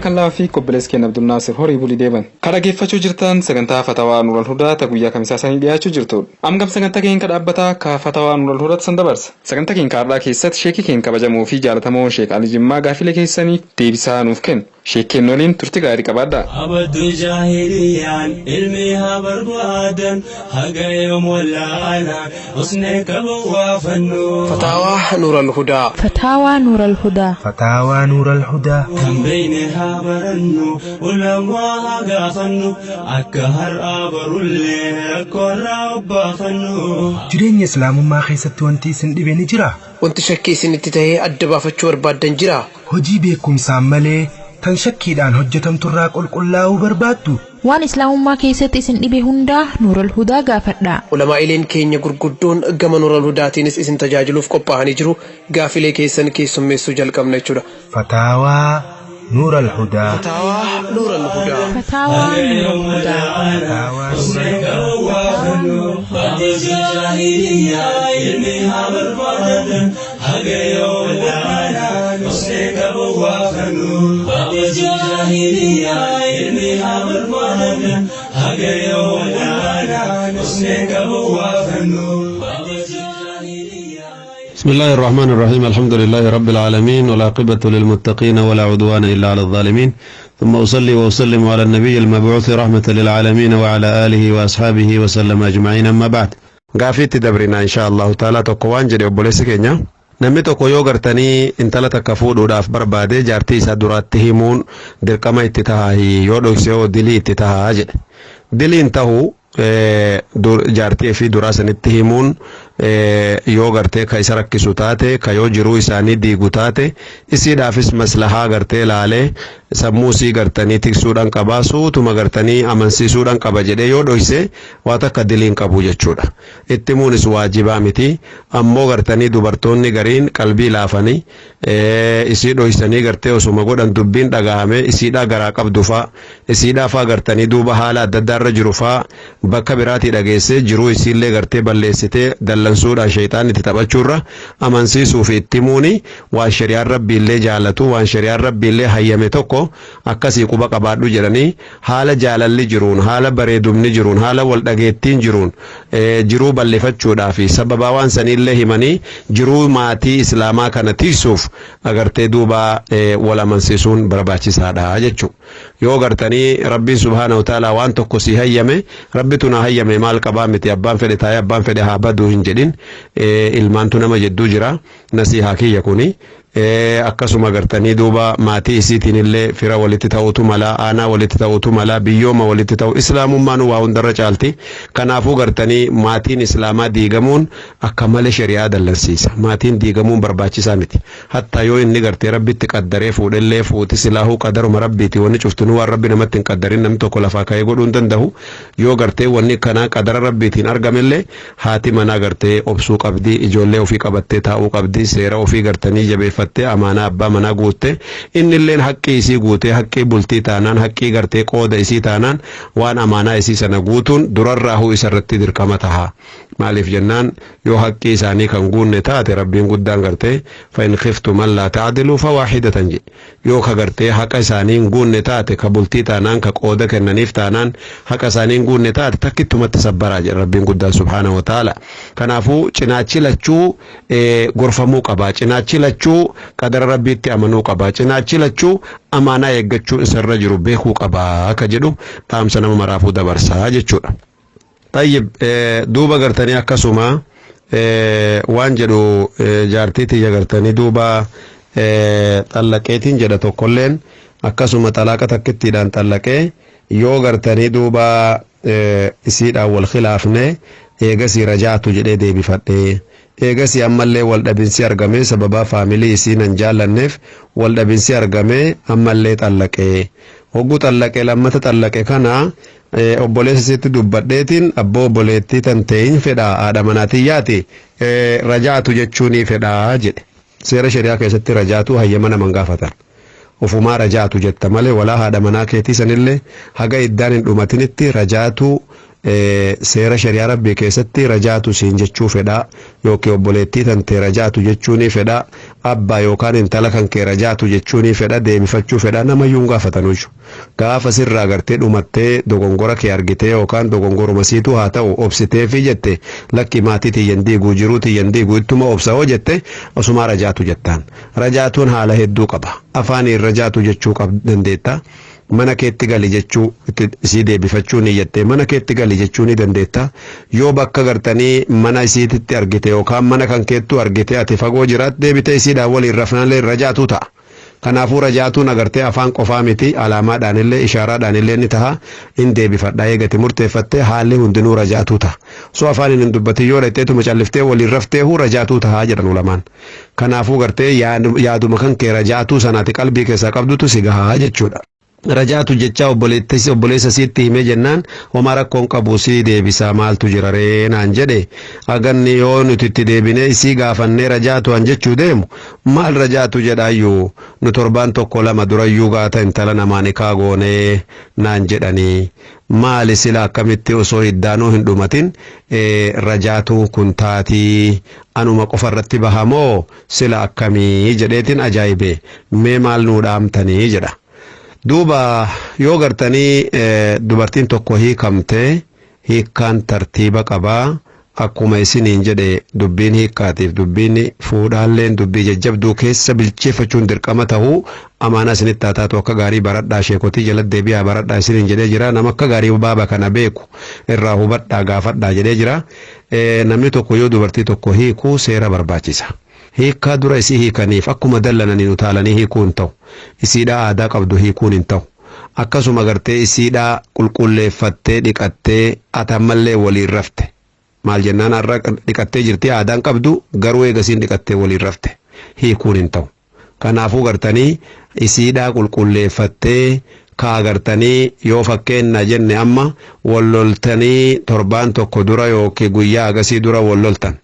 Kallaa fi qobbilees kenna Abdul Naasir horii bulii deeban. Kan dhaggeeffachuu jirtan sagantaa Fatawaa Nuural Hudaa ta guyyaa kamisaa sanii dhiyaachuu jirtudha. Amgam sagantaa keenya dhaabbataa ka Fatawaa Nuural Hudaa san dabarsa. Sagantaa keenya kaardhaa keessatti sheekii keenya kabajamoo fi jaalatamoo Sheek Ali Jimmaa gaafilee keessanii deebisaa nuuf kennu. Sheek Kennooliin turtii gaarii qabaadha. Abaddu jaahiliyaan ilmi haa barbaadan haga yoom wallaalaan husnee qabu waa fannu. Fatawaa Nuural Hudaa. Fatawaa Nuural Hudaa. Fatawaa Nuural Hudaa. Kan beeyne haa barannu ulamaa haa gaafannu akka har'aa barullee rakkoorraa obbaafannu. Jireenya Islaamummaa keessatti wanti isin dhibe ni jira. Wanti shakkii isinitti ta'ee adda baafachuu barbaaddan jira. Hojii beekumsaan malee tan shakkiidhaan hojjetamturraa qulqullaa'uu barbaaddu. Waan Islaamummaa keessatti isin dhibe hundaa Nuural Hudaa gaafadhaa. Ulamaa'ileen keenya gurguddoon gama Nuural Hudaatiinis isin tajaajiluuf qophaa'anii jiru. Gaafilee keessan keessummeessuu jalqabna jechuudha. Fataawaa Nuural Hudaa. Fataawaa Nuural Hudaa. Fatawaa Nuural Hudaa. بسم الله الرحمن الرحيم الحمد لله رب العالمين والعاقبة للمتقين ولا عدوان إلا على الظالمين ثم أصلي وأسلم على النبي المبعوث رحمة للعالمين وعلى آله وأصحابه وسلم أجمعين أما بعد قافيت دبرنا إن شاء الله تعالى تقوان جدي أبوليس كينيا namni tokko yoo gartanii intala takka fuudhuudhaaf barbaade jaartii isaa duraatti himuun dirqama itti tahaa yoo dhokse yoo dilii itti tahaa jedhe diliin tahuu jaartii fi duraa sanitti himuun yoo gartee ka isa rakkisu taate ka yoo jiruu isaanii diigu taate isiidhaafis maslahaa gartee laalee sammuu isii gartanii tiksuudhaan qabaa suutuma gartanii amansiisuudhaan qaba jedhee yoo dhoyse waa takka diliin qabu jechuudha. Itti muunis waajibaa miti ammoo gartanii dubartoonni gariin qalbii laafanii isii dhoysanii gartee osuma godhan dubbiin dhagahame isiidhaa garaa qabdu faa isiidhaa faa gartanii duuba haala adda addaarra jiru faa bakka biraatii dhageessee jiruu isiillee gartee balleessitee dallansuudhaan shayxaan itti taphachuurra amansiisuu fi itti muuni waan shari'aan rabbiillee jaalatu waan shari'aan rabbiillee hayyame tokko akkasii quba qabaadhu jedhanii haala jaalalli jiruun haala bareedumni jiruun haala wal dhageettiin jiruun jiruu balleeffachuudhaa fi sababa waan saniillee himanii jiruu maatii islaamaa kana tiksuuf agartee duuba wal amansiisuun barbaachisaadha jechuudha. Yoo gartanii rabbiin subhaanahu ta'ala waan tokko si hayyame rabbitu na hayyame maal qabaa miti abbaan fedhe taa'ee abbaan fedhe haa baduu hin jedhin ilmaantu nama jedduu jira nasihaa kiyya kuni. Akkasuma gartanii duuba maatii isiitiin illee fira walitti ta'utu mala aanaa walitti ta'utu mala biyyooma walitti ta'u islaamummaan waa hundarra caalti kanaafuu gartanii maatiin islaamaa diigamuun akka malee shari'aa dallansiisa maatiin diigamuun barbaachisaa miti hatta yoo inni gartee rabbitti qaddaree fuudhellee fuuti silaahuu qadaruma rabbiiti wanni cuftunuu waan rabbi namatti hin qaddarin namni tokko lafaa ka'ee godhuu hin danda'u yoo gartee wanni kanaa qadara rabbiitiin argamellee haati manaa gartee obsuu qabdi ijoollee ofii qabattee taa'uu qabdi seera ofii gartanii jabeeffatu amaana abbaa manaa guutte innilleen haqqii isii guute haqqii bultii taanaan haqqii gartee qooda isii taanaan waan amaanaa isii sana guutuun durarraahuu isarratti dirqama taha maaliif jennaan yoo haqqii isaanii kan guunne taate rabbiin guddaan gartee fa in khiftum alla ta'dilu fa waahidatan je yoo ka gartee haqa isaanii guunne taate ka bultii taanaan ka qooda kennaniif taanaan haqa isaanii guunne taate takkittumatti sabbaraa je rabbiin guddaan subhaanahu wa ta'ala kanaafuu cinaachi lachuu gorfamuu qaba cinaachi lachuu qadara rabbiitti amanuu qaba cinaachi lachuu amaanaa eeggachuu isarra jiru beekuu qaba akka jedhu dhaamsa nama maraafuu dabarsaa jechuudha. Tayyib duuba gartanii akkasuma waan jedhu jaartiitii gartanii duuba xallaqeetiin jedha tokkolleen akkasuma xalaaqa takkittiidhaan xallaqee yoo gartanii duuba isiidhaan wal khilaafne eegasii rajaatu jedhee deebifadhee eegasi ammallee wal dhabinsi argame sababa faamilii isii nan jaallanneef wal dhabinsi argame ammallee xallaqee hogguu xallaqee lammata xallaqe kana obboleessa isitti dubbadheetiin abboo obboleettii tan ta'in fedhaa haadha manaatiyyaati rajaatu jechuunii fedhaa jedhe seera shari'aa keessatti rajaatu hayyama naman gaafatan ufumaa rajaatu jetta malee walaa haadha manaa keetii sanillee haga iddaan hin dhumatinitti rajaatu seera shari'aa rabbii keessatti rajaatu siin jechuu fedha yookiin obboleettii tante rajaatu jechuuni fedha abbaa yookaan intala kan kee rajaatu jechuun fedha deebifachuu fedha namayyuu hin gaafatanu gaafa sirraa gartee dhumattee dogongora kee argitee yookaan dogongoruma siitu haa ta'u obsitee fi jette lakki maatii tiyyan diiguu jiruu tiyyan diiguu ittuma obsa hoo jette osuma rajaatu jettaan. Rajaatuun haala hedduu qaba. Afaaniin rajaatu jechuu dandeetta. Mana keetti gali jechuu isii deebifachuu ni jette mana keetti gali jechuu ni dandeetta. Yoo bakka gartanii mana isiititti argite yookaan mana kan keettu argite ati fagoo jiraat deebite isiidhaan waliin rafnallee rajaatu ta'a. Kanaafuu rajaatuun agartee afaan qofaa miti alaamaadhaan illee ishaaraadhaan illee ni ta'a in deebifadhaa eegate murteeffattee haalli hundinuu rajaatu ta'a. So afaan hin dubbatin yoo dheetteetuma calliftee waliin raftee rajaatu ta'a jedhan ulamaan. Kanaafuu gartee yaaduma kan kee rajaatu sanaati qalbii keessaa qabdutu si gahaa jechuudha. Rajaatu jecha obboleessa siitti himee jennaan homaa rakkoon qabu sii deebisaa maaltu jira ree naan jedhe aganni yoo nuti itti deebinee isii gaafannee rajaatu an jechuu deemu maal rajaatu jedhaayyuu nu torbaan tokko lama durayyuu gaata intala namaa nikaa goonee naan jedhanii maali sila akkamitti osoo hiddaanuu hin dhumatin rajaatu kun taatii anuma qofarratti bahamoo sila akkamii jedheetin ajaa'ibe mee maal nuu dhaamtanii jedha. Duuba yoo gartanii dubartiin tokko hiikamtee hiikkaan tartiiba qabaa akkuma isiniin jedhe dubbiin hiikkaatiif dubbiin fuudhaalleen dubbii jajjabduu keessa bilcheeffachuun dirqama ta'uu amaana isinitti taataatu akka gaarii baradhaa sheekotii jalatti deebi'aa baradhaa isiniin jedhee jira nama akka gaarii baaba kana beeku irraa hubadhaa gaafadhaa jedhee jira. Namni tokko yoo dubartii tokko hiikuu seera barbaachisa. Hiikkaa dura isii hiikaniif akkuma dallananii utaalanii hiikuun ta'u isiidhaa aadaa qabdu hiikuun hin ta'u akkasuma gartee isiidhaa qulqulleeffattee dhiqattee atammallee waliin rafte maal jennaan har'a dhiqattee jirti aadaan qabdu garuu eegasiin dhiqattee waliin rafte hiikuun hin ta'u. Kanaafuu gartanii isiidhaa qulqulleeffattee kaa gartanii yoo fakkeenya jenne amma walloltanii torbaan tokko dura yookiin guyyaa agasii dura walloltan.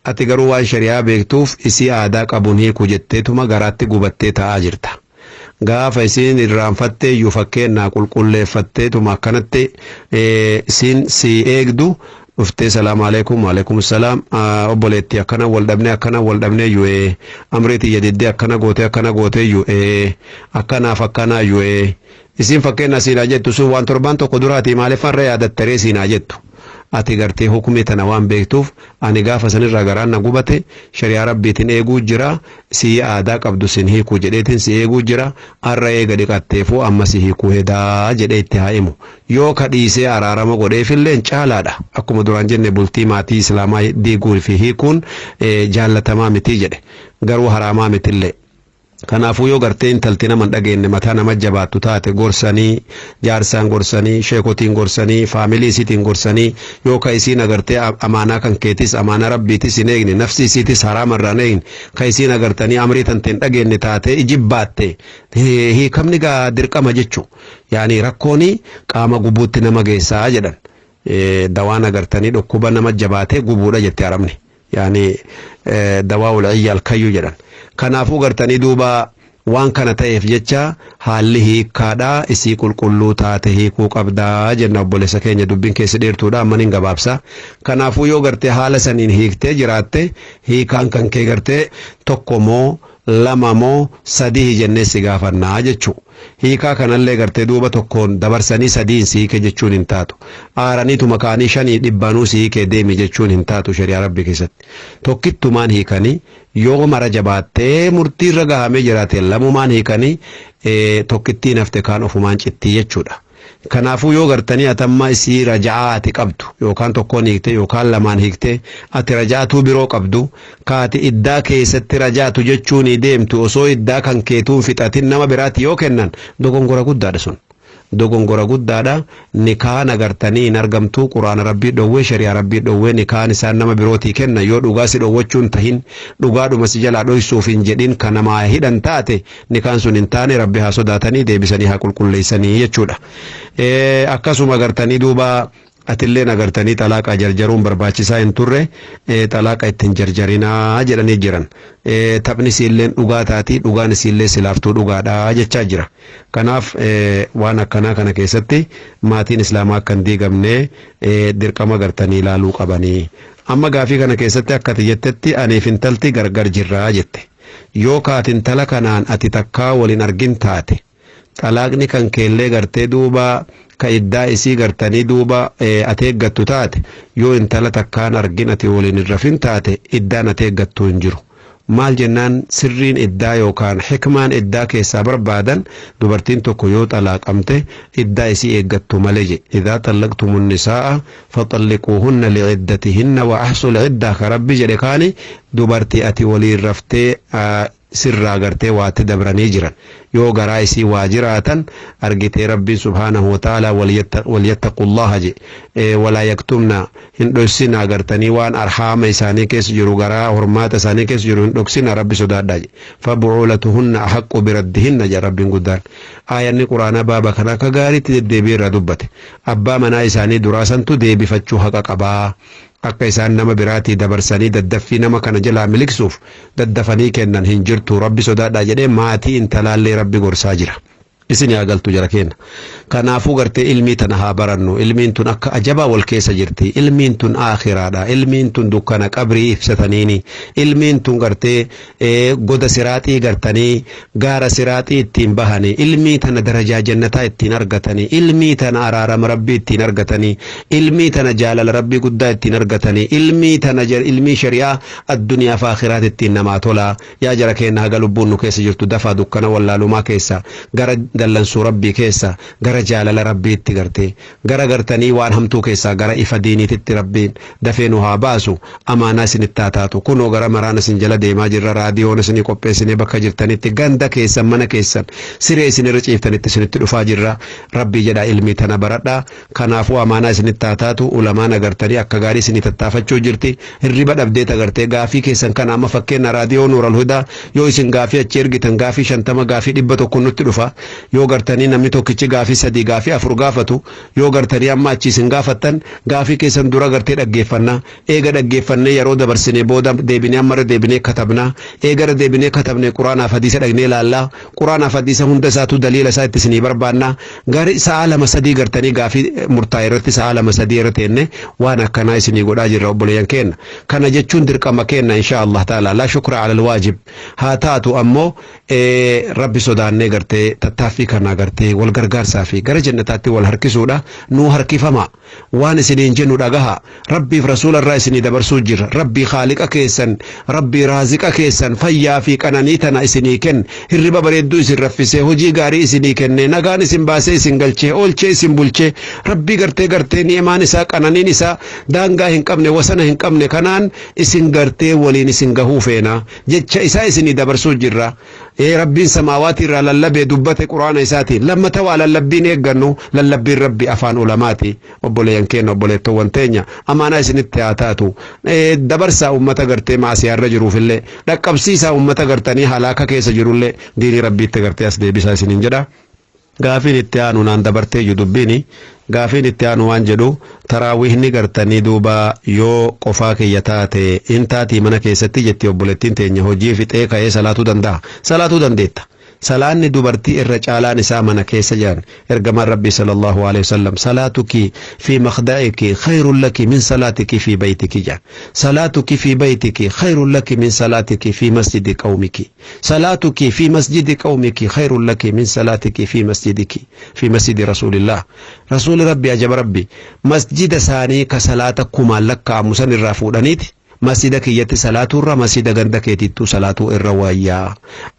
Ati garuu waan shari'aa beektuuf isii aadaa qabuun hiiku jetteetuma garaatti gubattee taa'aa jirta. Gaafa isiin irraanfattee iyyuu fakkeenyaa qulqulleeffatteetuma akkanatti isiin si eegdu dhuftee salaamu alaikum waalaikum salaam obboleetti akkana wal dhabnee iyyuu amriitii jadiddee akkana gootee iyyuu akkanaaf akkanaa iyyuu isiin fakkeenyaa siinaa jettu sun waan torbaan tokko duraatii maaliiffarra yaadattee siinaa jettu. Ati gartee hukumii tana waan beektuuf ani gaafa sanirraa garaan na gubate shari'aa rabbiitiin eeguu jira si aadaa qabdu sin hiikuu jedheetiin si eeguu jira har'a eega dhiqatteefuu amma si hiikuu hedaa jedhee itti haa himu yoo kadhiisee araarama godheefillee caalaadha akkuma duraan jenne bultii maatii islaamaa diiguu fi hiikuun jaallatamaa miti jedhe garuu haraamaa mitillee. Kanaafuu yoo gartee intalti nama dhageenye mataa nama jabaattu taate gorsanii jaarsaan gorsanii sheekotiin gorsanii faamilii isiitiin gorsanii yoo ka isiin agartee amaanaa kan keetis amaanaa rabbiitis hin eegne nafsi isiitis haraamarraa hin eegne ka isiin agartanii amrii tanteen dhageenye taate ijibbaatte hiikamni gaa dirqama jechuu yaani rakkooni qaama gubuutti nama geessaa jedhan dawaan agartanii dhukkuba nama jabaatee gubuudha jette arabni yaani dawaa ul'iyyaal kayyuu jedhan. Kanaafuu gartanii duuba waan kana ta'eef jecha haalli hiikkaadhaa isii qulqulluu taate hiikuu qabdaa jenna obboleessa keenya dubbiin keessi dheertuudha amma hin gabaabsa. Kanaafuu yoo gartee haala saniin hiiktee jiraatte hiikaan kan kee gartee tokko moo lama moo sadii jennee si gaafannaa jechuu. Hiikaa kanallee gartee duuba tokkoon dabarsanii sadiin si hiike jechuun hin taatu. Aaraniitu makaanii shanii dhibbanuu si hiikee deemi jechuun hin taatu shari'aa rabbi keessatti. Tokkittumaan hiikanii yoo mara jabaattee murtiirra gahamee jiraate lamumaan hiikanii tokkittiin hafte kaan ofumaan cittii jechuudha. Kanaafuu yoo gartanii atamma isii raja'aa ati qabdu yookaan tokkoon hiikte yookaan lamaan hiikte ati raja'atuu biroo qabdu kaati iddaa keessatti raja'atu jechuun deemtu osoo iddaa kan keetuun fixatin nama biraatti yoo kennan dogongora guddaadha sun. Dogongora guddaadha nikaan agartanii hin argamtu quraana rabbii dhowwee shari'aa rabbii dhowwee nikaan isaan nama birootii kenna yoo dhugaa si dhowwachuun tahin dhugaadhuma si jalaa dhoysuuf hin jedhin kan namaa hidhan taate nikaan sun hin taane rabbi haa sodaatanii deebisanii haa qulqulleessanii jechuudha. Akkasuma agartanii duuba atilleen agartanii talaaqa jarjaruun barbaachisaa hin turre talaaqa ittiin jarjarinaa jedhanii jiran. Taphni siilleen dhugaa taatii dhugaan siillee silaaftuu dhugaadhaa jechaa jira. Kanaaf waan akkanaa kana keessatti maatiin islaamaa akka hin diigamne dirqama agartanii ilaaluu qabanii. Amma gaafii kana keessatti akka jettetti aniif intalti gargar jirraa jette. yoo kaatin tala kanaan ati takkaa waliin argin taate talaaqni kan keellee gartee duuba ka iddaa isii gartanii duuba ati eeggattu taate yoo intala takkaan argin ati waliin hin rafin taate iddaan ati eeggattu hin jiru. maal jennaan sirriin iddaa yookaan hikmaan iddaa keessaa barbaadan dubartiin tokko yoo xalaaqamte iddaa isii eeggattu malee je idhaa xallaqtumun nisaa faxalliquuhunna li'iddatihinna wa ahsul iddaa ka rabbi jedhe kaani dubartii ati waliin raftee sirraa gartee waatti dabranii jiran yoo garaa isii waa jiraatan argitee rabbiin subhaanahu wa ta'ala walyattaqullaha je walaa yaktumna hin dhoksinaa gartanii waan arhaama isaanii keessa jiru garaa hormaata isaanii keessa jiru hin dhoksina rabbi sodaadhaa je fabu'uulatuhunna ahaqqu biraddihinna je rabbiin guddaan aayanni quraanaa baaba kana akka gaariitti deddeebii irra dubbate abbaa manaa isaanii duraasantu deebifachuu haqa qabaa akka isaan nama biraatii dabarsanii daddaffii nama kana jalaa miliksuuf daddafanii kennan hin jirtu rabbi sodaadhaa jedhee maatii intalaallee rabbi gorsaa jira. isin yaagaltu jara kenna kanaafuu gartee ilmii tana haa barannu ilmiin tun akka ajabaa wal keessa jirti ilmiin tun aakhiraadha ilmiin tun dukkana qabrii ibsataniini ilmiin tun gartee goda siraaxii gartanii gaara siraaxii ittiin bahanii ilmii tana darajaa jannataa ittiin argatanii ilmii tana araarama rabbii ittiin argatanii ilmii tana jaalala rabbii guddaa ittiin argatanii ilmii tana ilmii shari'aa addunyaa fi aakhiraat ittiin namaa tolaa yaa jara kenna haga lubbuun nu keessa jirtu dafaa dukkana wallaalumaa keessa gara dallansuu rabbii keessa gara jaalala rabbiitti gartee gara gartanii waan hamtuu keessaa gara ifa diiniititti rabbiin dafee nu haa baasu amaanaa isinitti haa taatu kunoo gara maraan isin jala deemaa jirra raadiyoon isinii qopheessinee bakka jirtanitti ganda keessan mana keessan siree isinirra ciiftanitti isinitti dhufaa jirra rabbii jedhaa ilmii tana baradhaa kanaafuu amaanaa isinitti haa taatu ulamaan agartanii akka gaarii isinii tattaafachuu jirti hirriba dhabdeet agartee gaafii keessan kana amma fakkeenya raadiyoo Nuural Hudaa yoo isin gaafii achi ergitan gaafii 50 gaafii 100 nutti dhufa yoo gartanii namni tokkichi gaafii 3 gaafii 4 gaafatu yoo gartanii amma achi isin gaafattan gaafii keessan dura gartee dhaggeeffannaa eega dhaggeeffannee yeroo dabarsinee booda deebinee ammarra deebinee katabnaa eega deebinee katabnee quraanaaf hadiisa dhagnee laallaa quraanaaf hadiisa hunda isaatu daliila isaa itti isinii barbaannaa gari sa'a 2-3 gartanii gaafii murtaa'e irratti sa'a 2-3 irra teenne waan akkanaa isinii godhaa jirra obboleeyyan kenna kana jechuun dirqama kenna insha Allah ta'ala la shukra ala alwaajib haa taatu ammoo rabbi sodaannee gartee tattaaffii kana gartee wal gargaarsaa fi gara jannataatti wal harkisuudha nu harkifama waan isiniin jennu dhagaha rabbiif rasuula irraa isinii dabarsuu jira rabbii khaaliqa keessan rabbii raaziqa keessan fayyaa fi qananii tana isinii kenn hirriba bareedduu isin raffisee hojii gaarii isinii kenne nagaan isin baasee isin galchee oolchee isin bulchee rabbii gartee ni'imaan isaa qananiin isaa daangaa hin qabne wasana hin qabne kanaan isin gartee waliin isin gahuu feena jecha isaa isinii dabarsuu jirra rabbiin samaawaati irraa lallabee dubbate quraana isaatiin lammata waa lallabbiin eeggannu lallabbiin rabbi afaan ulamaati obboleeyyan keenya obboleettowwan teenya amaanaa isinitti haa taatu dabarsaa ummata gartee maasiyaarra jiruufillee dhaqqabsiisaa ummata gartanii halaaka keessa jirullee diinii rabbiitti gartee as deebisaa isiniin jedha gaafiin itti aanu naan dabartee iyyuu dubbiini gaafiin itti aanu waan jedhu taraawiihni gartanii duuba yoo qofaa kiyya taate intaatii mana keessatti jetti obboleettiin teenya hojii fixee ka'ee salaatuu dandeetta salaanni dubartii irra caalaan isaa mana keessa jiran ergamaan rabbii sallallahu alaihi wasallam salaatuki fi makhda'iki khayrun laki min salaatiki fi baytiki jaan salaatuki fi baytiki khayrun laki min salaatiki fi masjidi qawmiki salaatuki fi masjidi qawmiki khayrun laki min salaatiki fi masjidiki fi masjidi rasulillah rasuli rabbi ajaba rabbi masjida saanii ka salaata kumaan lakkaa'amu san irraa fuudhaniiti masjida kiyyatti salaatu irra masjida ganda keetittu salaatu irra wayyaa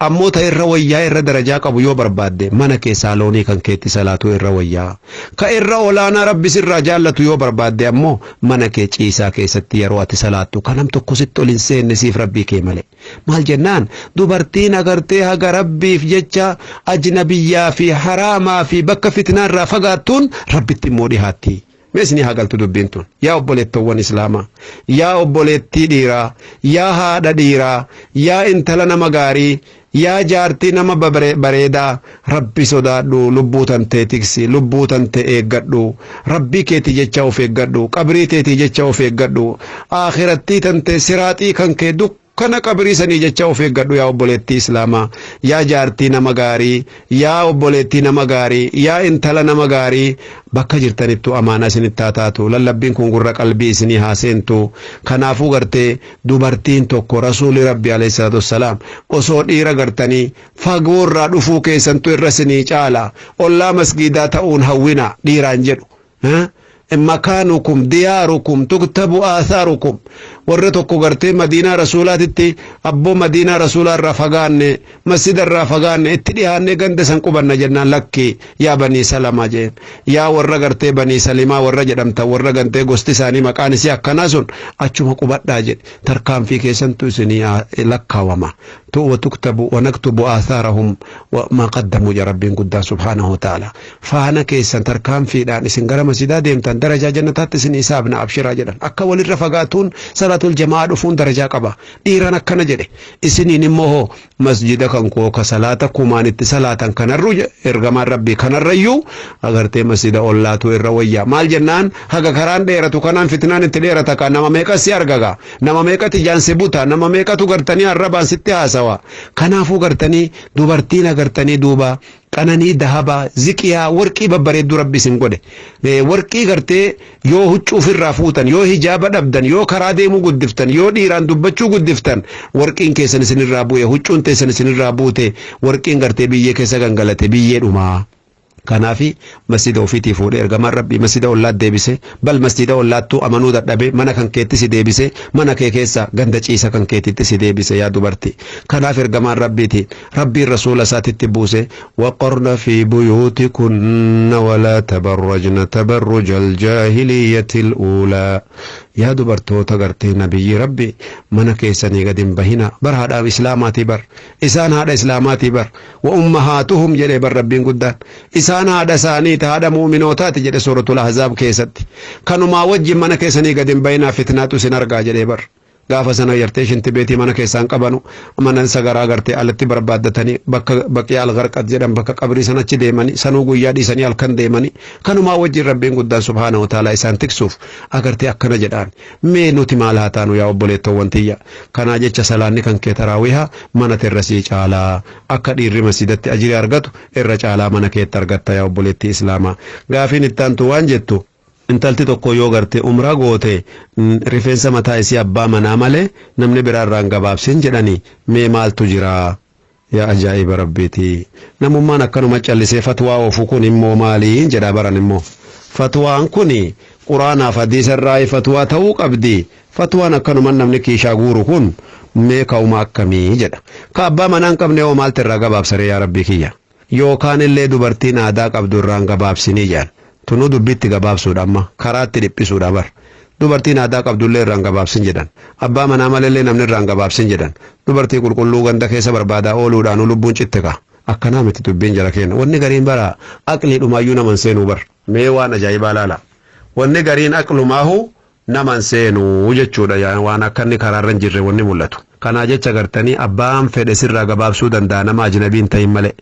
ammoo ta irra wayyaa irra darajaa qabu yoo barbaadde mana keessaa loonii kan keetti salaatu irra wayyaa ka irra olaanaa rabbis irraa jaallatu yoo barbaadde ammoo mana kee ciisaa keessatti yeroo ati salaattu kanam tokko sitti ol hin seenne siif rabbii kee malee maal jennaan dubartiin agartee haga rabbiif jecha ajnabiyyaa fi haraamaa fi bakka fitnaarraa fagaattuun rabbitti immoo dhihaatti mesni hagaltu dubbin tun yaa obboleettowwan islaamaa yaa obboleettii dhiiraa yaa haadha dhiiraa yaa intala nama gaarii yaa jaartii nama bareedaa rabbi sodaadhu lubbuu tantee tiksi lubbuu tantee eeggadhu rabbii keetii jecha of eeggadhu qabrii teetii jecha of eeggadhu aakhiratii tantee siraaxii kan kee dukkana qabrii sanii jecha of eeggadhu yaa obboleettii islaamaa, yaa jaartii nama gaarii, yaa obboleettii nama gaarii, yaa intala nama gaarii, bakka jirtanittu amaana isinitti haa taatu. Lallabbiin kun gurra qalbii isinii haa seentu. Kanaafuu gartee dubartiin tokko rasuuli rabbi alayhi salaatu wassalaam osoo dhiira gartanii fagoorraa dhufuu keessantu irra isinii caala. Ollaa masgiidaa ta'uun hawwina dhiiraan jedhu. مكانكم دياركم تكتب آثاركم ورتوكو غرتي مدينة رسولاتي أبو مدينة رسول الرفقان مسجد الرفقان اتديهاني غند سنقبنا جنان لكي يا بني سلمة جين يا ورّا غرتي بني سلمة ورّا جدمتا ورّا غنتي غستساني مكانسي أكناسون أچوما قبطنا جين تركام في كيسن تسني لكا وما وتكتب ونكتب آثارهم وما قدموا يا رب قد سبحانه وتعالى فانا كيسن تركام في دان سنغرا مسجدا ديمتان درجة جنتات سن حسابنا أبشرا جدن أكا وللرفقاتون صلاة الجماعة دفون درجة قبا ديران أكنا جدي إسنين نموه مسجد كنكو كصلاة كمانت صلاة كان الرجع إرغم ربي كان الريو أغرتي مسجد أولاتو الروية مال جنان هكا كران ديرتو كانان فتنان تديرتا كان نما ميكا سيارغا نما ميكا تجان سبوتا نما ميكا تغرتني الربان ستها سوا كنافو غرتني دوبرتين غرتني دوبا kananii dahaba ziqiyaa warqii babbareedduu rabbi isin godhe warqii gartee yoo huccuu ofirraa fuutan yoo hijaaba dhabdan yoo karaa deemuu guddiftan yoo dhiiraan dubbachuu guddiftan warqiin keessan isinirraa bu'e huccuun teessan isinirraa buute warqiin gartee biyyee keessa gangalate biyyee dhumaa. Kanaafi masjida ofiitii fuudhee ergamaan rabbii masjida ollaat deebise bal masjida ollaattuu amanuu dadhabe mana kan keetti si deebise mana kee keessa ganda ciisa kan keetitti si deebise yaa dubartii. Kanaaf ergamaan rabbiitiin rabbiin rasuula isaatitti buuse waqorna fi buyuutikunna walaa tabarrajna tabarruja aljaahiliyyati al'uulaa. Yaa dubartoota gartee nabiyyi rabbi mana keessanii gad hin bahina bar haadha islaamaatii bar isaan haadha islaamaatii bar wa ummahaatuhum jedhee bar rabbiin guddaan isaan haadha isaanii haadha mu'minootaati jedhe suuratul ahzaab keessatti kanumaa wajjin mana keessanii gad hin bahina fitnaatu isin argaa jedhee bar. Gaafa sana yartee shinti beetii mana keessaan qabanu mana sagaraa gartee alatti barbaaddatanii bakka baqii algarqat jedhan bakka qabrii sanachi deemanii sanuu guyyaa dhiisanii halkan deemanii kanumaa wajjin rabbiin guddaan subhaanahu wa ta'ala isaan tiksuuf agartee akkana jedhaan mee nuti maal haa taanu yaa obboleettowwan tiyya kanaa jecha salaanni kan kee taraawiha mana terrasii caalaa akka dhiirri masjidatti ajiri argatu irra caalaa mana keetti argatta yaa obboleettii islaamaa. Gaafiin ittaantu waan jettu intalti tokko yoo garte umraa goote rifeensa mataa isii abbaa manaa malee namni biraarraan gabaabsin jedhanii mee maaltu jira yaa ajaa'iba rabbiiti. Namummaan akkanuma callisee fatwaa oofu kun immoo maaliin jedha baran immoo fatwaan kun quraanaaf hadiisarraa fatwaa ta'uu qabdi. Fatwaan akkanuma namni kiishaa guuru kun mee ka'uma akkamii jedha ka abbaa manaa hin qabne hoo maaltu irraa gabaabsare yaa rabbii kiyya yookaan illee dubartiin aadaa qabdu irraan gabaabsinii jedhan. Tunuu dubbitti gabaabsuudha amma karaatti dhiphisuudha bar dubartiin aadaa qabdullee irraan gabaabsin jedhan abbaa manaa malillee namni irraan gabaabsin jedhan dubartii qulqulluu ganda keessa barbaadaa ooluudhaan lubbuun citte ka akkanaa miti dubbiin jala kenna wanni gariin bara aqlii dhumaayyuu naman seenuu bar mee waan ajaa'ibaa laala wanni gariin aqlumaahu naman seenuu jechuudha waan akkanni karaarra hin jirre wanni mul'atu. Kanaa jecha gartanii abbaan fedhe sirraa gabaabsuu danda'a nama ajnabiin ta'in malee.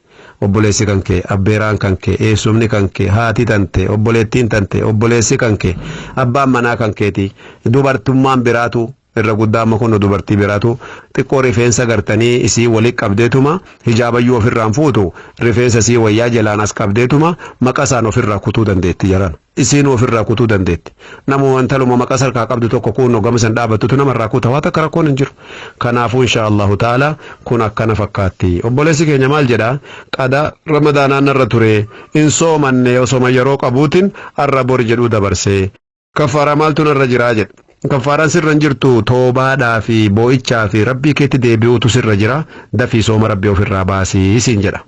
Obboleessi kan kee abbeeraan kan kee eessumni kan kee haati tante obboleettiin tante obboleessi kan kee abbaan manaa kan keeti dubartummaan biraatu irra guddaa amma kun dubartii biraatu xiqqoo rifeensa gartanii isii walitti qabdeetuma hijaabayyuu ofirraan fuutu rifeensa isii wayyaa jalaan as qabdeetuma maqasaan ofirraa kutuu dandeetti jaran isiin ofirraa kutuu dandeetti namu wantaluma maqas harkaa qabdu tokko kun gama san dhaabattutu namarraa kuta waa takka rakkoon hin jiru. Kanaafuu insha Allahu ta'ala kun akkana fakkaatti. Obboleessi keenya maal jedha qada ramadaanaan irra ture in soomanne osoma yeroo qabuutin arra bor jedhuu dabarsee kaffaaraa maaltu irra jiraa jedha. Kaffaaraan sirra hin jirtu toobaadhaa fi boo'ichaa fi rabbii keetti deebi'uutu sirra jira dafii sooma rabbii ofirraa baasii siin jedha.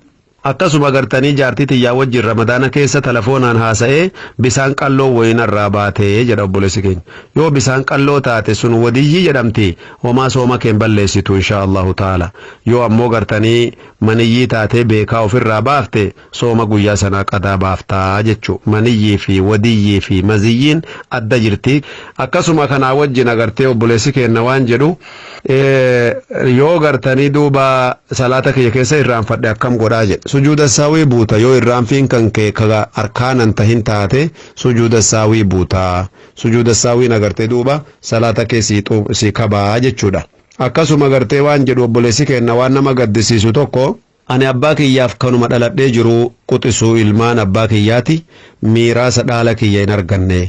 Akkasuma gartanii jaartii tiyyaa wajjin ramadaana keessa telefoonaan haasa'ee bisaan qalloo wayinarraa baatee jedha obboleessi keenya. Yoo bisaan qalloo taate sun wadiyyii jedhamti homaa sooma keen balleessitu insha Allahu ta'ala. Yoo ammoo gartanii maniyyii taatee beekaa ofirraa baafte sooma guyyaa sanaa qadaa baaftaa jechuu maniyyii fi wadiyyii fi maziyyiin adda jirti. Akkasuma kanaa wajjin agartee obboleessi keenya waan jedhu yoo gartanii duuba salaata kiyya keessa irraanfadhe akkam godhaa jedhe. Sujuuda saawii buuta yoo irraanfiin kan kee kaga arkaanan tahin taate sujuuda saawii buuta. Sujuuda saawiin agartee duuba salaata kee si kabaa jechuudha. akkasuma gartee waan jedhu obboleessi kenna waan nama gaddisiisu tokko ani abbaa kiyyaaf kanuma dhaladhee jiru quxisuu ilmaan abbaa kiyyaati miiraasa dhaala kiyya hin arganne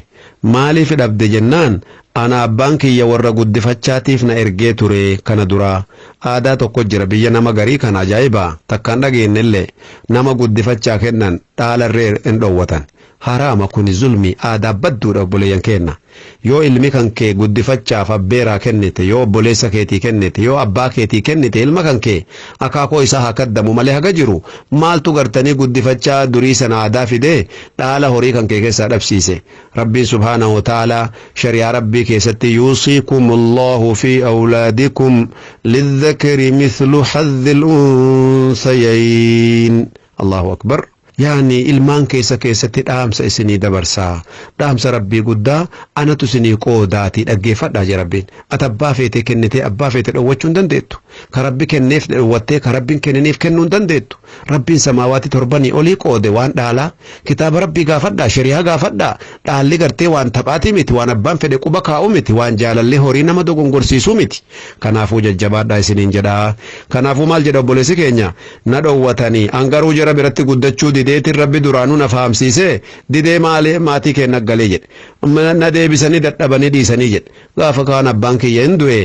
maaliif dhabde jennaan ana abbaan kiyya warra guddifachaatiif na ergee ture kana dura aadaa tokko jira biyya nama garii kan ajaa'iba takkaan dhageenyellee nama guddifachaa kennan dhaalarree hin dhoowwatan haraama kuni zulmi aadaa badduudha obboleeyyan kenna yoo ilmi kan kee guddifachaaf abbeeraa kennite yoo obboleessa keetii kennite yoo abbaa keetii kennite ilma kan kee akaakoo isaa haa kaddamu malee haga jiru maaltu gartanii guddifachaa durii sana aadaa fidee dhaala horii kan kee keessaa dhabsiise rabbiin subhaanahu wa ta'ala shari'aa rabbii keessatti yuusiikumullahu fi awlaadikum lidhakari mithlu hazzil unsayayn allahu akbar yaani ilmaan keessatti dhaamsa isinii dabarsaa dhaamsa rabbii guddaa anatu isinii qoodaati dhaggeeffadhaa je rabbiin ati abbaa feetee kennitee abbaa feetee dhowwachuu hin dandeettu ka rabbi kenneef dhowwattee ka rabbiin kenniniif kennuu hin dandeettu rabbiin samaawaati torbanii olii qoode waan dhaalaa kitaaba rabbii gaafadhaa shari'aa gaafadhaa dhaalli gartee waan taphaatii miti waan abbaan fedhe quba kaa'u miti waan jaalallee horii nama dogongorsiisuu miti kanaafuu jajjabaadhaa isiniin jedhaa kanaafuu maal jedha obboleessi keenya na dhowwatanii angaruu jara biratti guddachuu deetiin rabbi duraanuu na fahamsiise didee maalee maatii keenya galee jedhe na deebisanii dadhabanii dhiisanii jedhe gaafa kaan abbaan kiyya hin du'e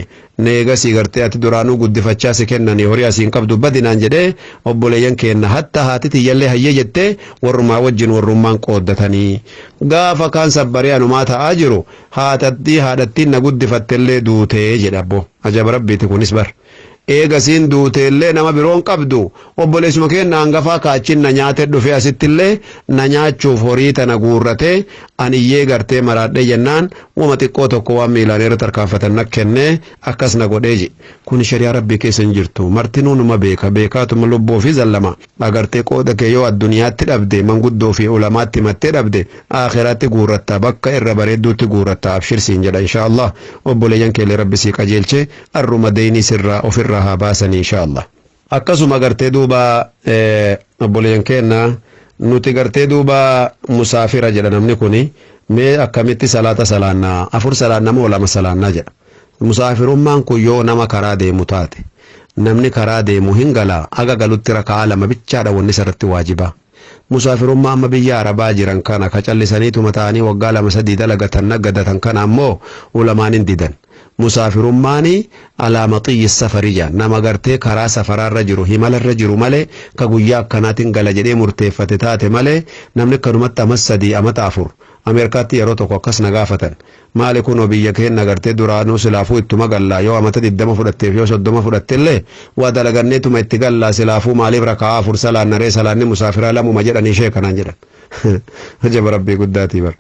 neegasii gartee ati duraanuu guddifachaa si kennanii horii asiin qabdu badinaan jedhee obboleeyyan keenya hatta haati tiyyallee hayyee jettee warrumaa wajjin warrummaan qooddatanii gaafa kaan sabbaree anumaa ta'aa jiru haadhattiin na guddifattellee duutee jedha abbo ajaba rabbiiti kunis bar eegasiin duuteellee nama biroon qabdu obboleessuma keenya hangafaa kaachin na nyaate dhufe asittillee na nyaachuuf horii tana guurratee aniyyee gartee maraadhee jennaan wama xiqqoo tokko waan miilaan irra tarkaanfatan na kennee akkas na godhee je kun shari'aa rabbii keessa hin jirtu martinuu numa beekaatuma lubbuu fi zallama agartee qooda kee yoo addunyaatti dhabde manguddoo fi ulamaatti mattee dhabde aakhiraatti guurratta bakka irra bareedduutti guurratta abshirsiin jedha inshaallah obboleeyyan keellee rabbi sii qajeelche arruma deynii sirraa ofirraa haa baasanii inshaallah akkasuma gartee duuba obboleeyyan keenya nuti gartee duuba musaafira jedha namni kuni mee akkamitti salaata salaannaa afur salaannaa moo lama salaannaa jedha musaafirummaan kun yoo nama karaa deemu taate namni karaa deemu hin galaa aga galutti rakaa lama bichaadha wanni sarratti waajibaa musaafirummaa amma biyya arabaa jiran kana ka callisaniituma ta'anii waggaa lama sadii dalagatan naggadatan kana ammoo ulamaan hin didan musaafirummaani alaama xiyyi safariyya nama gartee karaa safaraarra jiru himalarra jiru malee ka guyyaa akkanaatiin gala jedhee murteeffate taate malee namni kanumatti amas sadii amata afur ameerikaatti yeroo tokko akkas na gaafatan maali kunoo biyya keenya gartee duraanuu silaafuu ittuma gallaa yoo amata 20 fudhatteef yoo 30 fudhattellee waa dalaganneetuma itti gallaa silaafuu maaliif rakaa afur salaannaree salaanni musaafiraa lamuma jedhanii sheekanaan jedhan ajaba rabbii guddaatii bar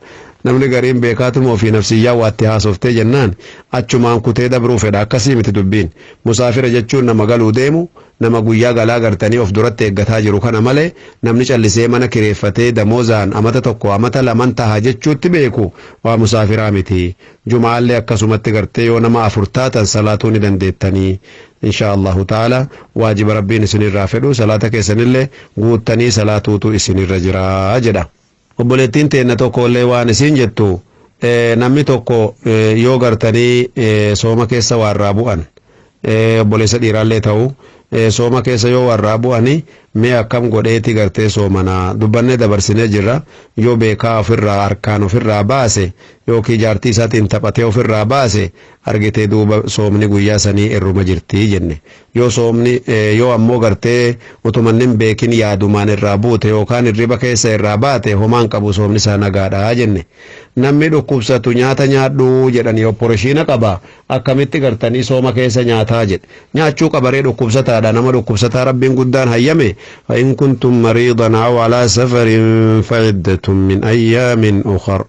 namni gariin beekaatuma ofii nafsiyyaa waatti haasoftee jennaan achumaan kutee dabruu fedha akkasii miti dubbiin musaafira jechuun nama galuu deemu nama guyyaa galaa gartanii of duratti eeggataa jiru kana malee namni callisee mana kireeffatee damoozaan amata tokko amata laman taha jechuutti beeku waa musaafiraa miti jumaallee akkasumatti gartee yoo nama afur taatan salaatuu ni dandeettanii inshaallahu ta'ala waajiba rabbiin isinirraa fedhu salaata keessanillee guuttanii salaatuutu isinirra jiraa jedha obboleettiin teenna tokkollee waan isin jettu namni tokko yoo gartanii sooma keessa warraa bu'an obboleessa dhiiraallee ta'u sooma keessa yoo warraa bu'ani mee akkam godheeti gartee soomanaa dubbannee dabarsinee jirra yoo beekaa ofirraa harkaan ofirraa baase yookiin jaartii isaatiin taphatee ofirraa baase argitee duuba soomni guyyaa sanii irruma jirtii jenne yoo soomni yoo ammoo gartee utumannin beekin yaadumaan irraa buute yookaan irriba keessa irraa baate homaan qabu soomni isaa nagaadhaa jenne namni dhukkubsatu nyaata nyaadhuu jedhanii opporoshiina qaba akkamitti gartanii sooma keessa nyaataa jedhe nyaachuu qabaree dhukkubsataadha nama dhukkubsataa rabbiin guddaan hayyame فإن كنتم مريضا أو على سفر فعدة من أيام أخر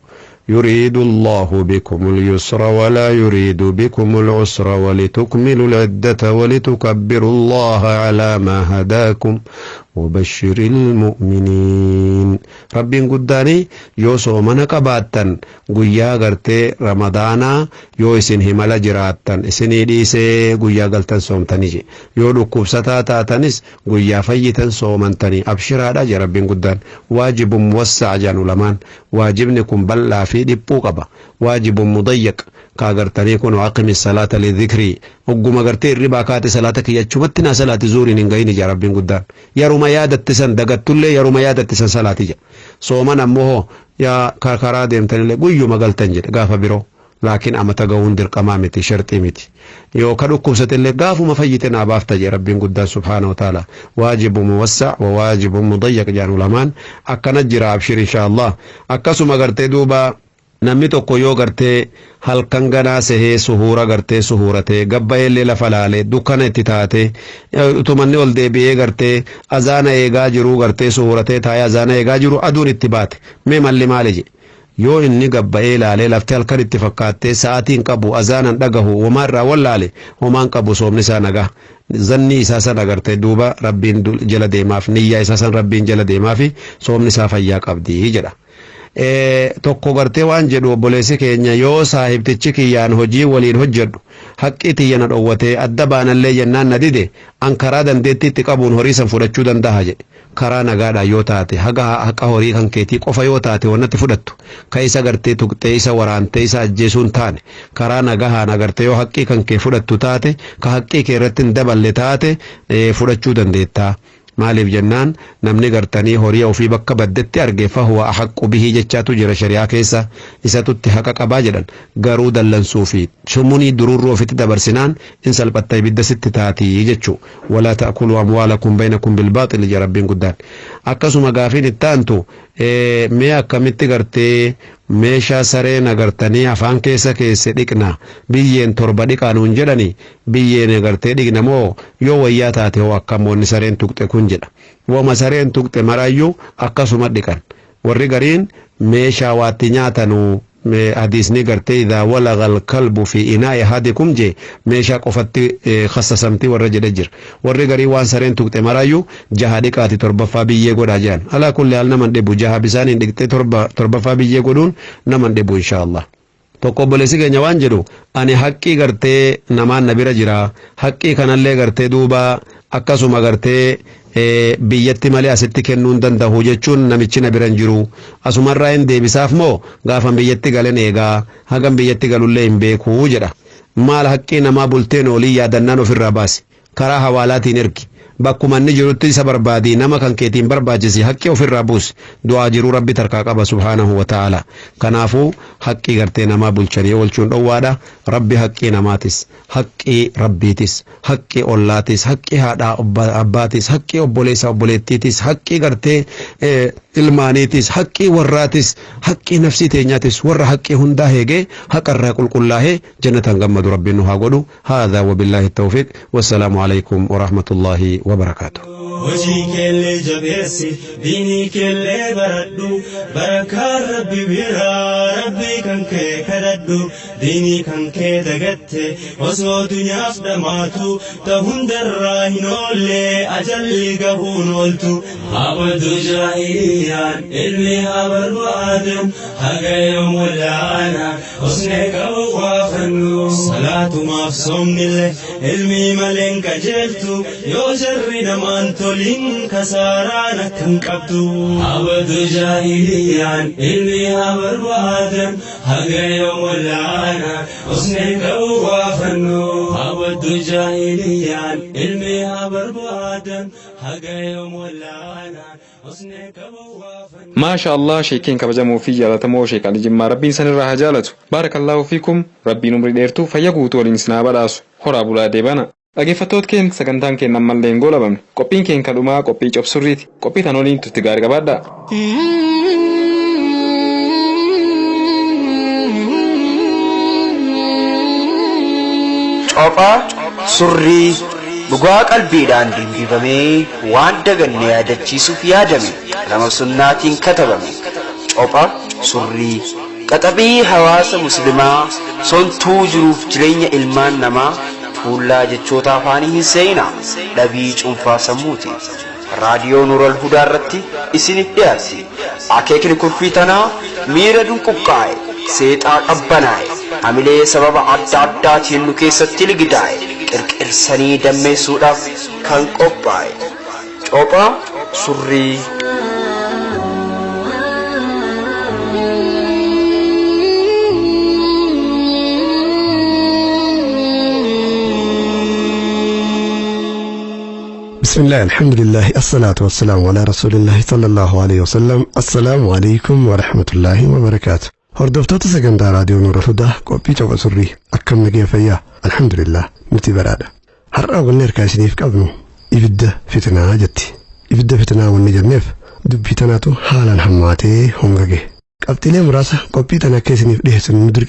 يريد الله بكم اليسر ولا يريد بكم العسر ولتكملوا العدة ولتكبروا الله على ما هداكم وبشر المؤمنين ربين قداني يو صومنا قباتن قويا غرتي رمضانا يو اسن همالا جراتن اسني ديسي قويا غلطن صومتني يو ركوب ستاتا تنس قويا فيتن صومنتني أبشر هذا ربين قدان واجب موسع جان علمان واجب نكون بلا في دبو قبا واجب مضيق كاغرتني كون واقم الصلاة للذكري وقم غرتي الربا كاتي صلاتك يجمتنا صلاة زوري نغاين جا ربين قدان يروم يادت تسن دغت لي يروم يادت تسن صلاتي جا صومن امه يا كركرا ديمتن لي غيو مغلتن جد غافا بيرو لكن اما تغون در قمامتي شرطي متي يو كدو كوست اللي غافو مفيتنا بافتا جا ربين قدان سبحانه وتعالى واجب موسع وواجب مضيق جان لمان اكنجرا ابشر ان شاء الله اكسو مغرتي دوبا namni tokko yoo gartee halkan ganaa sehee suhuura gartee suhuuratee gabbaa'ellee lafa laalee dukkana itti taate utumanni ol deebi'ee gartee azaana eegaa jiruu gartee suhuuratee taa'ee azaana eegaa jiru aduun itti baate mee malli maali je yoo inni gabba'ee laalee lafti halkan itti fakkaattee sa'aatiin qabu azaanan dhagahu homaarraa wallaale homaan qabu soomni isaa nagaa zanni isaa san agartee duuba rabbiin jala deemaaf niyyaa isaa san rabbiin jala deemaafi soomni isaa fayyaa qabdi jedha. tokko gartee waan jedhu obboleessi keenya yoo saahibtichi kiyyaan hojii waliin hojjedhu haqqi tiyyana dhowwatee adda baanallee jennaan na dide an karaa dandeettiitti qabuun horii san fudhachuu danda'a jedhe karaa nagaadha yoo taate haqa horii kan keetii qofa yoo taate wannatti fudhattu ka isa gartee tuqxee isa waraantee isa ajjeesuun taane karaa nagahaan agartee yoo haqqii kan kee fudhattu taate ka haqqii kee irratti hin daballe taate fudhachuu dandeettaa. maaliif jennaan namni gartanii horii ofii bakka baddetti argeeffa huwa haqqu bihi jechaatu jira shari'aa keessa isatutti haqa qabaa jedhan garuu dallansuu fi shumunii dururruu ofitti dabarsinaan in salphatta ibidda sitti taatii jechuu walaa ta'kuluu amwaalakum baynakum bilbaaxili jedha rabbiin guddaan akkasuma gaafiin itti aantu mee akkamitti gartee meeshaa sareen agartanii afaan keessa dhiqna biyyeen torba dhiqaanuun jedhani biyyeen agartee dhiqna moo yoo wayyaa taate hoo akkamoonni sareen tuqxe kun jedha wooma sareen tuqxe maraayyuu akkasuma dhiqan warri gariin meeshaa waatti nyaatanuu حديثني قرتي إذا ولغ الكلب في إناء أحدكم جي ميشا قفتي خصصمتي والرجل جر والرجري وان سرين تكتي مرايو جهادي كاتي تربة فابي يقول أجان على كل حال نمن دبو جها بساني دكتي تربة فابي يقولون نمن دبو إن شاء الله tokko bolesi keenya waan jedhu ani haqqii gartee namaan na bira jira haqqii kanallee gartee duuba akkasuma gartee biyyatti malee asitti kennuun danda'u jechuun namichi na biran jiru asumarraa hin deebisaaf moo gaafan biyyatti galen eegaa hagam biyyatti galullee hin beekuu jedha maal haqqii namaa bulteen olii yaadannaan ofirraa baasi karaa hawaalaatiin ergi bakkuma inni jirutti isa barbaadi nama kan keetiin barbaachisi haqqi ofirraa buus du'aa jiruu rabbi tarkaa qaba subhaanahu wa ta'ala kanaafuu haqqi gartee namaa bulchanii oolchuun dhowwaadha rabbi haqqi namaatis haqqi rabbiitis haqqi ollaatis haqqi haadhaa abbaatis haqqi obboleessa obboleettiitis haqqi gartee ilmaaniitis haqqi warraatis haqqi nafsii teenyaatis warra haqqi hundaa heegee haqarraa qulqullaahee jannatan gammadu rabbiin nu haa godhu haadhaa wabillaahi tawfiiq wassalaamu alaykum warahmatullaahi وبركاته وجهك اللي جبيسي دينك اللي بردو بركة ربي بيرا ربي كان كي كردو ديني كان كي دقت وصو دنيا فدماتو تهون دراهن اللي أجل قهون ولتو عبد جاهيان اللي هبر آدم حقا يوم ولانا حسنك ووافنو صلاة مفصوم اللي علمي ملنك جلتو يوجرنا من تولين كسارانا كنكبتو عبد جاهليان اللي هبر آدم حقا يوم ولانا حسنك ووافنو عبد جاهليان اللي هبر آدم حقا يوم ولانا ما شاء الله شيكين كبجمو في جالتمو شيك على جمع ربين سن الراحة جالتو بارك الله فيكم ربي نمر ديرتو فيقوتو الانسنا براسو خرابو لا ديبانا dhaggeeffattoota keenya sagantaan keenya ammallee hin goolabamne qophiin keenya kadhumaa qophii cobsurriiti qophii tan waliin tutti gaarii qabaadhaa. Cophaa surrii dhugaa qalbiidhaan dimbifamee waan daganne yaadachiisuuf yaadame nama sunnaatiin katabame cophaa surrii qaxabii hawaasa muslimaa sontuu jiruuf jireenya ilmaan namaa fuullaa jechoota afaanii hin seenaa dhabii cuunfaa sammuuti raadiyoo Nuural Hudaa irratti isinif dhiyaatti akeekni kurfii tanaa miira dunquqqaa'e seexaa qabbanaa'e hamilee sababa adda addaatiin nu keessatti ligidaa'e qirqirsanii dammeessuudhaaf kan qophaa'e cophaa surrii بسم الله الحمد لله الصلاة والسلام على رسول الله صلى الله عليه وسلم. السلام عليكم ورحمة الله وبركاته. هردفتوتا سجندا راديو نور الهدى قوبي جواب سري أكم نجيا فيا الحمد لله نتي برادة هرأ ونير كاسنيف قبنو يبدأ فتنة جتي يبدأ فتنة ونجنف دب فتناتو حالا حماتي هنغجي قبتلي مراسة قوبي تنا كاسنيف ليهسن مدرك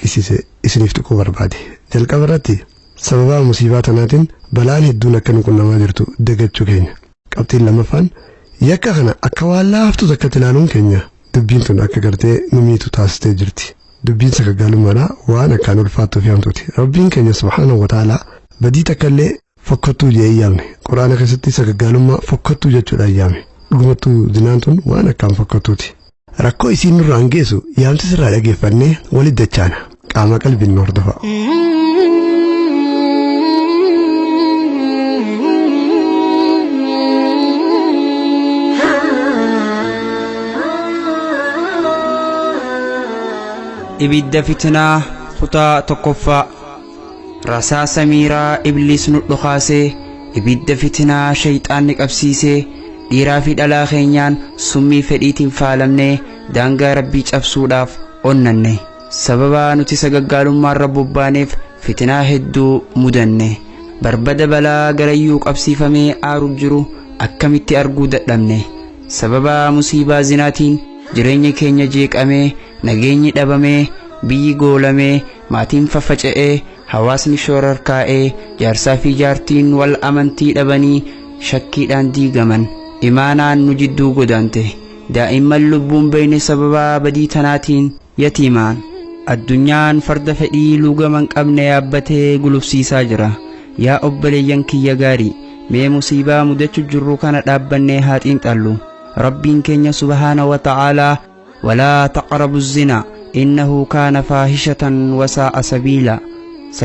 إسنيف تكو بربادي جل كبرتي سببا مصيبات ناتين بلان هدونا كانوا كنا ما درتو دقتشو كينيا قبتي لما فان يكا خنا أكوالا هفتو زكاتلانون كينيا دبين تون أكا قرتي نميتو تاستي جرتي دبين سكا قالوا مالا وانا كانوا الفاتو في همتوتي ربين كينيا سبحانه وتعالى بدي تكالي فكتو جي أيامي قرآن خيستي سكا قالوا ما فكتو جاتشو الأيامي قمتو دينانتون وانا كان فكتوتي ركو يسين نرانجيسو يامتي سرع لقي فني ولد دجانا قاما قلبي النور دفع ibidda fitnaa kutaa tokkoffaa rasaa samiiraa ibliis nu dhukaasee ibidda fitnaa shayxaanni qabsiisee dhiiraa fi dhalaa keenyaan summii fedhiitiin faalamnee daangaa rabbii cabsuudhaaf onnanne sababaa nuti sagaggaalummaarra bobbaaneef fitnaa hedduu mudanne barbada balaa garayyuu qabsiifamee aaruuf jiru akkamitti arguu dadhabne sababaa musiibaa zinaatiin jireenya keenya jeeqamee nageenyi dhabamee biyyi goolamee maatiin faffaca'ee hawaasni shororkaa'ee jaarsaa fi jaartiin wal amantii dhabanii shakkiidhaan diigaman imaanaan nu jidduu godante daa'imman lubbuun beeyne sababaa badii tanaatiin yatiimaan addunyaan farda fedhii luugaman qabne yaabbatee gulufsiisaa jira yaa obboleeyyan kiyya gaarii mee musiibaa mudachuu jirru kana dhaabbannee haa xiinxallu rabbiin keenya subhaana wa ta'aalaa ولا تقربوا الزنا إنه كان فاحشة وساء سبيلا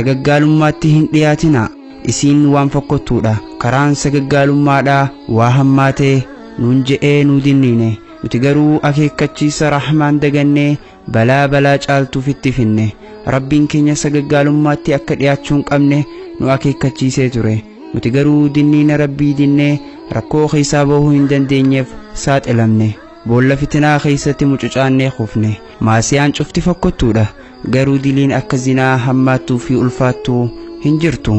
سججالماتهن دياتنا إسين وان فكتودا كران سججالمادا وهماته ننجئ ندنينه نتجرو أكيكتشيس رحمن دجنة بلا جالتو في التفنة ربين كنيا سججالماتي أكدياتشون أمنه نو أكيكتشيس تره نتجرو دنين ربي دنة ركو خيسابه هندن دنيف سات إلمنه boolla fitinaa keessatti mucucaannee kufne maasiyaan cufti fokkottuudha garuu diliin akka zinaa hammaattuu fi ulfaattuu hin jirtu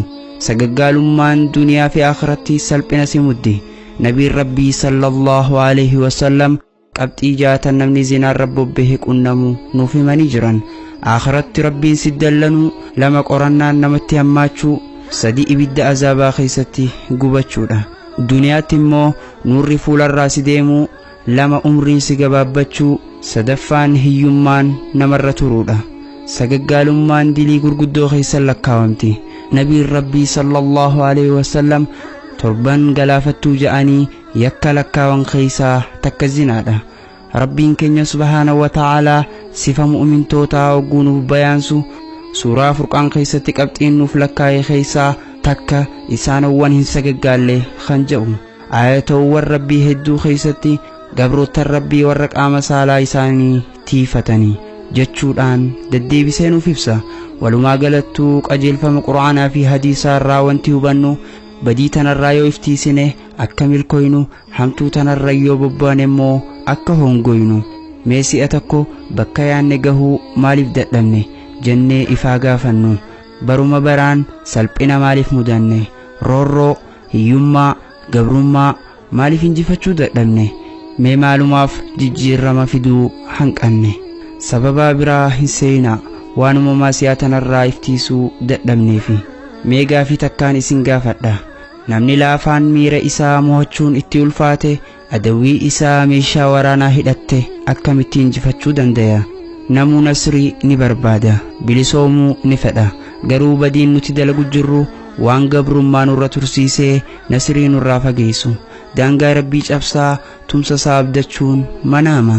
sagaggaalummaan duniyaa fi akhiratti salphina si muddi nabiin rabbii sallallahu alaihi wasallam qabxii jaatan namni zinaan rabbobbehe qunnamu nuuf himanii jiran akhiratti rabbiin si dallanu lama qorannaan namatti hammaachuu sadi ibidda azaabaa keessatti gubachuudha duniyaatti immoo nuurri fuularraa si deemuu lama umriin si gabaabbachuu sadaffaan hiyyummaan namarra turuudha sagaggaalummaan dilii gurguddoo keessa lakkaawamti nabiin rabbii sallallahu alaihi wasallam torban galaafattuu ja'anii yakka lakkaawan keessaa takka zinaadha rabbiin keenya subhaana wa ta'aalaa sifa mu'mintootaa ogguunuuf bayaansu suuraa furqaan keessatti qabxiin nuuf lakkaa'e keessaa takka isaanowwan hin sagaggaalle kan jedhu ayatowwan rabbii hedduu keessatti gabroota rabbii warra qaama saalaa isaanii tiifatanii jechuudhaan deddeebisee nuuf ibsa walumaa galattuu qajeelfama quraanaa fi hadiisaa irraa wanti hubannu badii tanarraa yoo iftiisine akka milkooynu hamtuu tanarra yoo bobbaane immoo akka hongoynu mee si'a tokko bakka yaanne gahuu maaliif dadhabne jennee ifaa gaafannu baruma baraan salphina maaliif mudanne roorroo hiyyummaa gabrummaa maaliif injifachuu dadhabne mee maalumaaf jijjiirama fiduu hanqanne sababaa biraa hin seenaa waanuma maasiyaa tanarraa iftiisuu dadhabneefi mee gaafii takkaan isin gaafadha namni laafaan miira isaa mo'achuun itti ulfaate adawwii isaa meeshaa waraanaa hidhatte akkamitti injifachuu danda'a namuu nasrii ni barbaada bilisoomuu ni fedha garuu badiin nuti dalagu jirru waan gabrummaa nurra tursiisee nasrii nurraa fageessu daangaa rabbii cabsaa tumsa isaa abdachuun manaama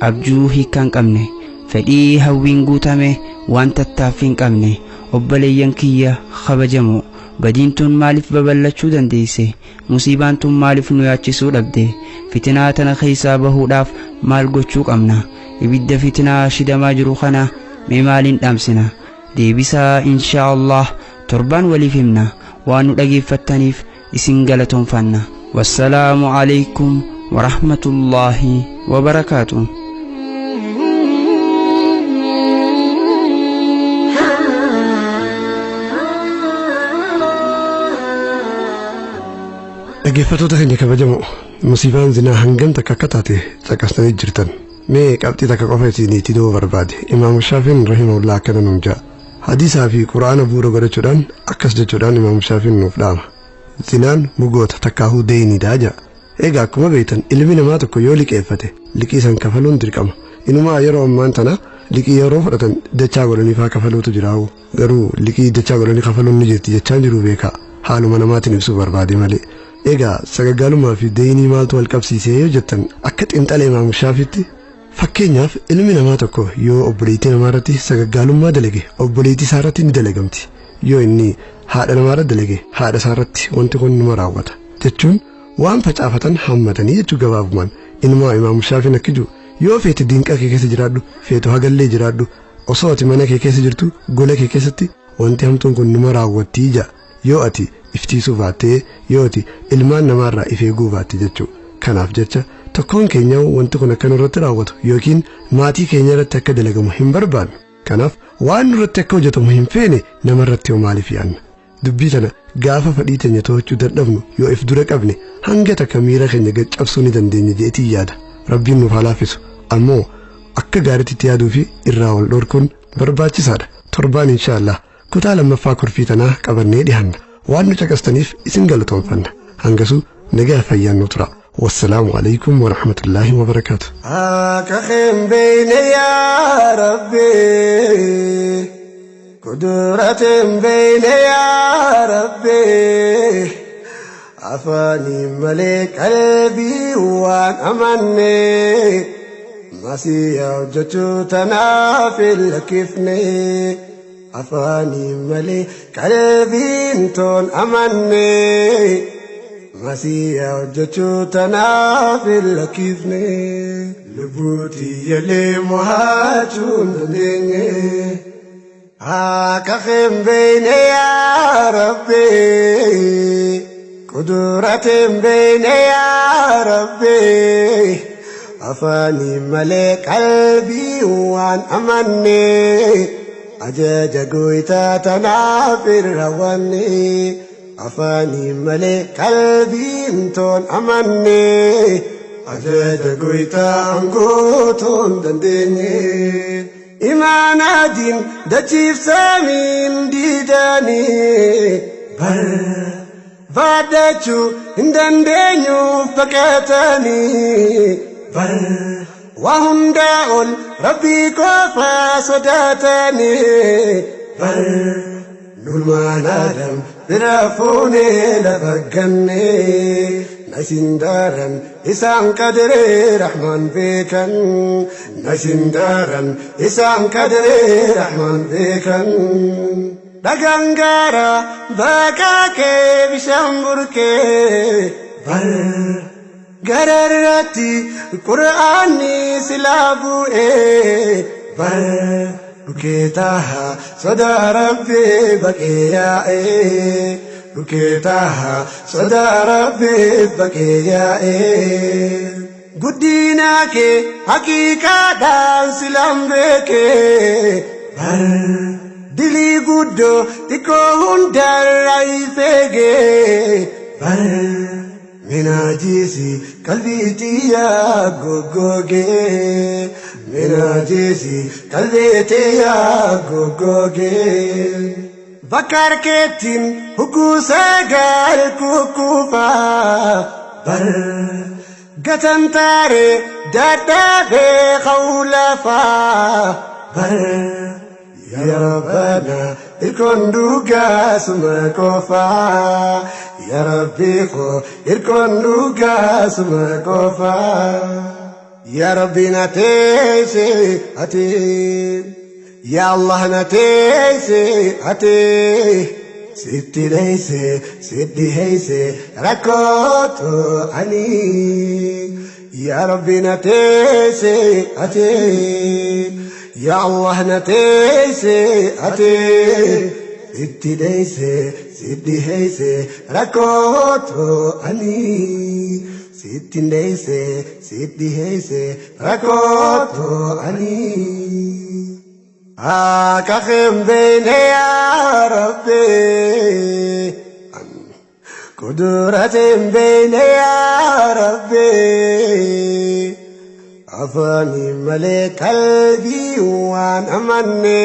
abjuu hiikkaan qabne fedhii hawwiin guutame waan tattaaffiin qabne obboleeyyan kiyya kabajamoo badiin tun maaliif babal'achuu dandeesse musiibaan tun maaliif nu yaachisuu dhabde fitinaa tana keessaa bahuudhaaf maal gochuu qabna ibidda fitinaa shidamaa jiru kana mee maaliin dhaamsina deebisaa inshaa Allah torban waliif himna waan nu dhageeffattaniif isin galatoonfanna والسلام عليكم ورحمة الله وبركاته. dhaggeeffattoota keenya kabajamoo musiibaan zinaa hangam takka akka taate caqasanii jirtan mee qabxii takka qofa isiniitti doo barbaade imaamu shaafiin rahimahullah akkana nuun ja'a hadiisaa fi quraana bu'uura godhachuudhaan akkas jechuudhaan imaamu shaafiin nuuf dhaama zinaan mugoota takkaahuu deeyniidhaa ja'a egaa akkuma beektan ilmi namaa tokko yoo liqeeffate liqii san kafaluun dirqama inumaa yeroo ammaan tana liqii yeroo fudhatan dachaa godhanii faa kafaluutu jiraawu garuu liqii dachaa godhanii kafaluun ni jirti jechaan jiru beekaa haaluma namaatiin ibsuu barbaade malee egaa sagaggaalummaa fi deeyinii maaltu wal qabsiisee yoo jettan akka xiinxala imaamu shaafiitti fakkeenyaaf ilmi namaa tokko yoo obboleettii namaa irratti sagaggaalummaa dalage obboleettii isaa irratti ni dalagamti yoo inni haadha namaa irratti dalage haadha isaa irratti wanti kun nima raawwata jechuun waan facaafatan hammatanii jechuu gabaabumaan ilmaa imaamu shaafiin akka jiru yoo feete diinqaa kee keessa jiraadhu feetu hagallee jiraadhu osoo ati mana kee keessa jirtu gola kee keessatti wanti hamtuun kun nima raawwattii ja'a yoo ati iftiisuu baattee yoo ati ilmaan namaarraa if eeguu baatte jechuudha. Kanaaf jecha tokkoon keenya wanti kun akka nurratti raawwatu yookiin maatii keenya irratti akka dalagamu hin barbaannu. Kanaaf waan nurratti akka hojjetamu hin feene namarratti yoo maaliif yaanna? Dubbii tana gaafa fedhii teenya to'achuu dadhabnu yoo if dura qabne hanga takka miira keenya gaccabsuu ni dandeenya jeetii yaada. Rabbiin nuuf haa laaffisu. Ammoo akka gaariitti yaaduu fi irraa wal dhorkuun barbaachisaadha. Torbaan inshaallah kutaa lammaffaa kurfii tanaa qabannee dhiyaanna. waan nu caqastaniif isin galatoomfanna hangasuu nagaa fayyaan nu tura والسلام عليكم ورحمة الله وبركاته آكخم بين يا ربي قدرة بين يا ربي عفاني ملك قلبي وان أمني مسيح وجدت تنافل كيفني عفاني ملك قلبي انتون أمني مسيح وجدت تنافل كيفني لبوتي يلي مهاجون ديني آكخم بين يا ربي قدرة بين يا ربي عفاني ملك قلبي وان أمني أجاج قويتا تنافر رواني عفاني ملك قلبي انتون أمني أجاج قويتا انقوتون دنديني إيمانا دين دجيف سامين ديداني بل فادتشو هندندينيو فكاتاني بل وهم داول ربي كوفا صداتاني بل نولما نادم برافوني لبقني نسندارا إسان قدري رحمن بيكن نسندارا إسان قدري رحمن بيكن دغنغارا باكاكي بشامبركي بل غررتي قرآني سلابوئي بل بكيتاها صدى ربي بكيائي بكيتاها صدى ربي بكيائي قديناك حقيقة دان سلامبكي بل دلي قدو تكون دراي فيكي بل مناجيسي قلبي تيا غوغوغي مناجيسي قلبي تيا غوغوغي بكر كتين حقوسا غار كوكوفا بل قتن تاري دادا بخولفا بل يا ربنا الكون دوغا سمكوفا يا ربي خو الكون دوغا سمكوفا يا ربي نتيسي أتي يا الله نتيسي أتي ستي ليسي ستي هيسي ركوتو عني يا ربي نتيسي أتي يا الله نتيسي أتي ستي ليسي siddiheyse rakoto ani sittindeyse siddiheyse rakoto ani akakhem beyne ya rabbi kudratem beyne ya rabbi afani male kalbi wan amanne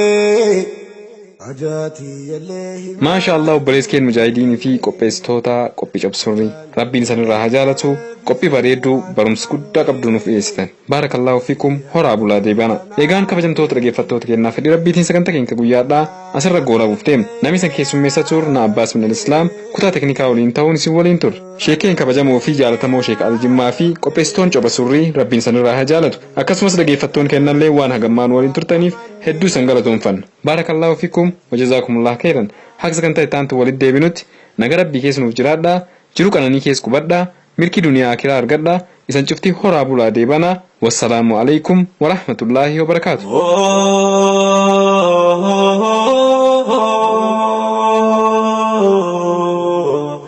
ما شاء الله وبرزكين مجاهدين في قبستوتا قبي جبسوري ربي سن راها جالتو قبي بريدو برمس كودا قبدونو في استن بارك الله فيكم هرا بولا ديبانا ايغان كبجمتو ترغيفتو تكنا في ربي تين سكن تكين كغويادا اسر غولا بوفتيم نامي سن كيسو ميساتور نا عباس من الاسلام كوتا تكنيكا ولين تاون سي ولين تور شيكين كبجمو في جالتمو شيك الجما في قبستون جبسوري ربي سن راها جالتو اكسمس دغيفتون كنن لي وان هغمان ولين تورتنيف هدو سنغلتون فن بارك الله فيكم وجزاكم الله خيرا حق سكنتا تانتو ولد ديبنوت نغرب بكيس نوجرادا جرو كانني كيس كوبدا ملكي دنيا اخره ارغدا إذن شفتي هرابولا ديبانا والسلام عليكم ورحمة الله وبركاته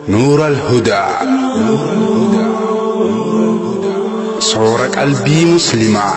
نور الهدى صورة قلبي مسلمة